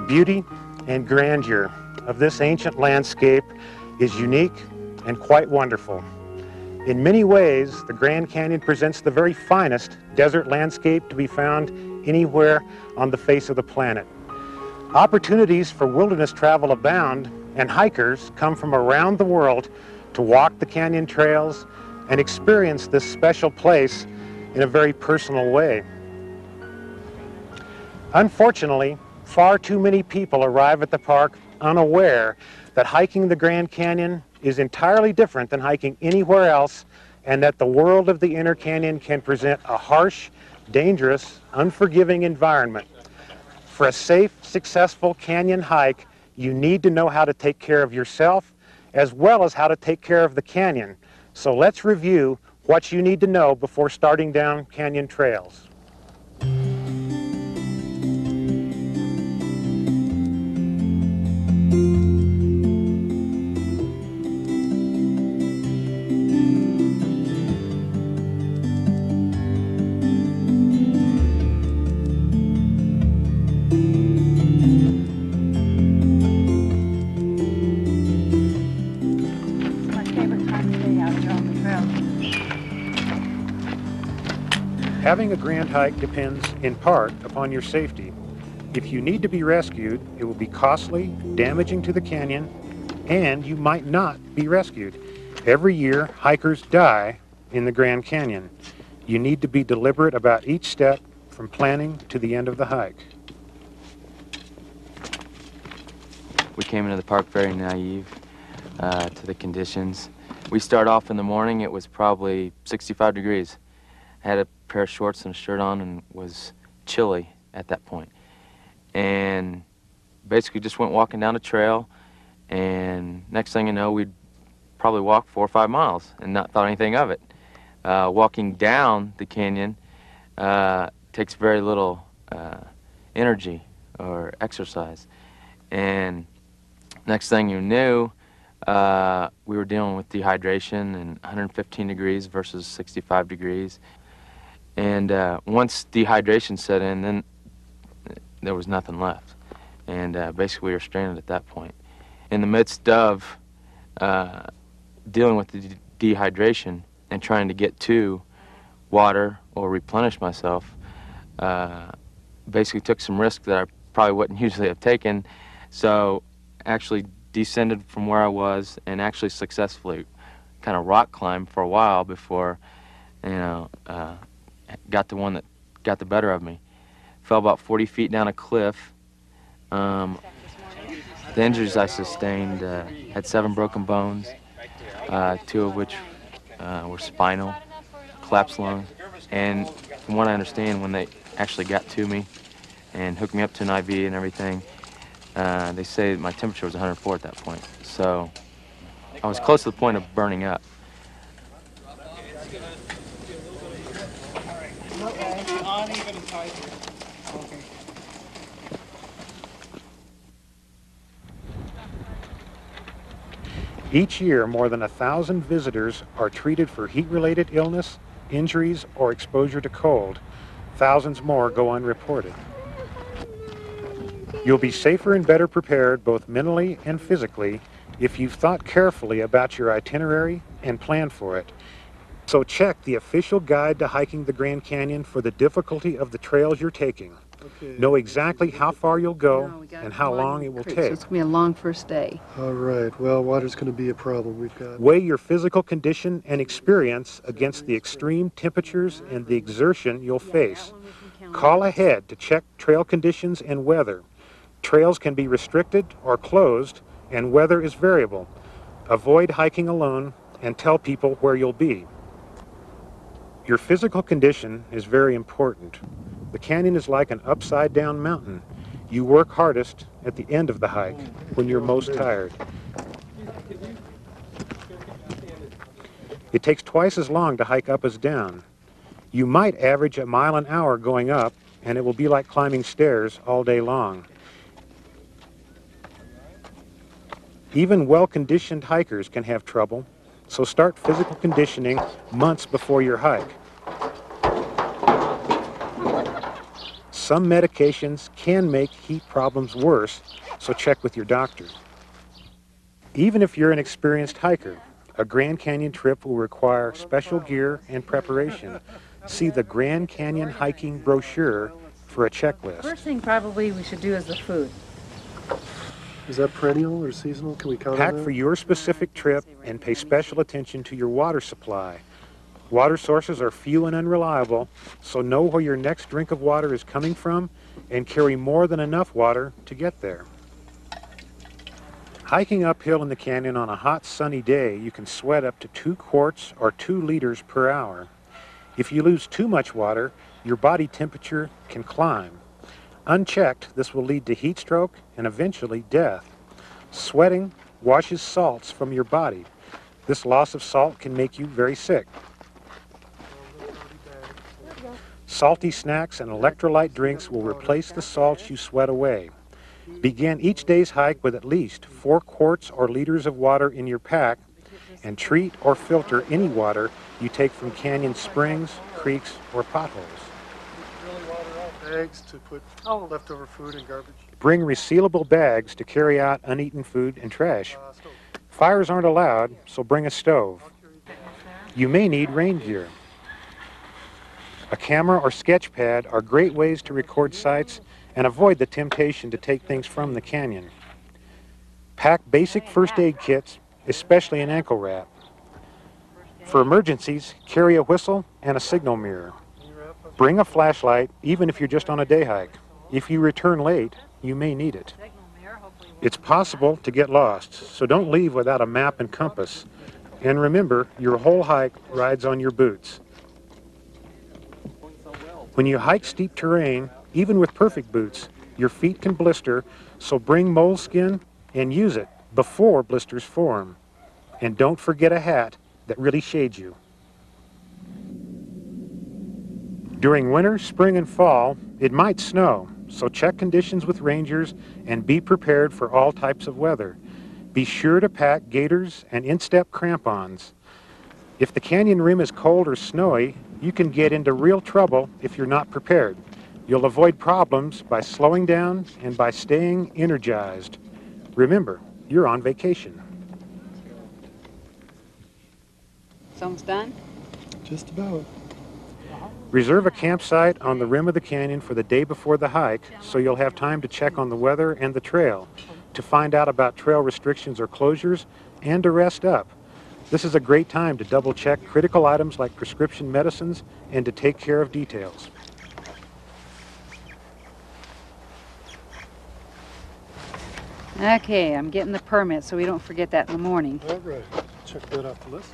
beauty and grandeur of this ancient landscape is unique and quite wonderful. In many ways, the Grand Canyon presents the very finest desert landscape to be found anywhere on the face of the planet. Opportunities for wilderness travel abound, and hikers come from around the world to walk the canyon trails and experience this special place in a very personal way. Unfortunately, far too many people arrive at the park unaware that hiking the Grand Canyon is entirely different than hiking anywhere else, and that the world of the Inner Canyon can present a harsh, dangerous, unforgiving environment. For a safe, successful canyon hike, you need to know how to take care of yourself as well as how to take care of the canyon. So let's review what you need to know before starting down canyon trails. Having a grand hike depends in part upon your safety. If you need to be rescued, it will be costly, damaging to the canyon, and you might not be rescued. Every year, hikers die in the Grand Canyon. You need to be deliberate about each step from planning to the end of the hike. We came into the park very naive to the conditions. We start off in the morning, it was probably 65 degrees. I had a pair of shorts and a shirt on and was chilly at that point. And basically just went walking down a trail, and next thing you know, we'd probably walk 4 or 5 miles and not thought anything of it. Walking down the canyon takes very little energy or exercise. And next thing you knew, we were dealing with dehydration and 115 degrees versus 65 degrees. And once dehydration set in, then there was nothing left. And basically we were stranded at that point. In the midst of dealing with the dehydration and trying to get to water or replenish myself, basically took some risk that I probably wouldn't usually have taken. So actually descended from where I was and actually successfully kind of rock climbed for a while before, you know, got the one that got the better of me. Fell about 40 feet down a cliff. The injuries I sustained, had 7 broken bones, 2 of which were spinal, collapsed lungs. And from what I understand, when they actually got to me and hooked me up to an IV and everything, they say my temperature was 104 at that point. So I was close to the point of burning up. Each year, more than 1,000 visitors are treated for heat-related illness, injuries, or exposure to cold. Thousands more go unreported. You'll be safer and better prepared both mentally and physically if you've thought carefully about your itinerary and planned for it. So check the official guide to hiking the Grand Canyon for the difficulty of the trails you're taking. Okay. Know exactly how far you'll go and how long it will take. So it's going to be a long first day. All right. Well, water's going to be a problem. We've got... Weigh your physical condition and experience against the extreme temperatures and the exertion you'll face. Call ahead to check trail conditions and weather. Trails can be restricted or closed, and weather is variable. Avoid hiking alone and tell people where you'll be. Your physical condition is very important. The canyon is like an upside-down mountain. You work hardest at the end of the hike, when you're most tired. It takes twice as long to hike up as down. You might average 1 mile an hour going up, and it will be like climbing stairs all day long. Even well-conditioned hikers can have trouble, so start physical conditioning months before your hike. Some medications can make heat problems worse, so check with your doctor. Even if you're an experienced hiker, a Grand Canyon trip will require special gear and preparation. See the Grand Canyon hiking brochure for a checklist. First thing probably we should do is the food. Is that perennial or seasonal? Can we count Pack on that? for your specific trip and pay special attention to your water supply. Water sources are few and unreliable, so know where your next drink of water is coming from and carry more than enough water to get there. Hiking uphill in the canyon on a hot, sunny day, you can sweat up to 2 quarts or 2 liters per hour. If you lose too much water, your body temperature can climb. Unchecked, this will lead to heat stroke and eventually death. Sweating washes salts from your body. This loss of salt can make you very sick. Salty snacks and electrolyte drinks will replace the salts you sweat away. Begin each day's hike with at least 4 quarts or liters of water in your pack, and treat or filter any water you take from canyon springs, creeks, or potholes. Bags to put leftover food and garbage. Bring resealable bags to carry out uneaten food and trash. Fires aren't allowed, so bring a stove. You may need rain gear. A camera or sketch pad are great ways to record sights and avoid the temptation to take things from the canyon. Pack basic first aid kits, especially an ankle wrap. For emergencies, carry a whistle and a signal mirror. Bring a flashlight, even if you're just on a day hike. If you return late, you may need it. It's possible to get lost, so don't leave without a map and compass. And remember, your whole hike rides on your boots. When you hike steep terrain, even with perfect boots, your feet can blister, so bring moleskin and use it before blisters form. And don't forget a hat that really shades you. During winter, spring, and fall, it might snow, so check conditions with rangers and be prepared for all types of weather. Be sure to pack gaiters and instep crampons. If the canyon rim is cold or snowy, you can get into real trouble if you're not prepared. You'll avoid problems by slowing down and by staying energized. Remember, you're on vacation. It's almost done? Just about. Reserve a campsite on the rim of the canyon for the day before the hike, so you'll have time to check on the weather and the trail, to find out about trail restrictions or closures, and to rest up. This is a great time to double-check critical items like prescription medicines and to take care of details. Okay, I'm getting the permit so we don't forget that in the morning. All right. Check that off the list.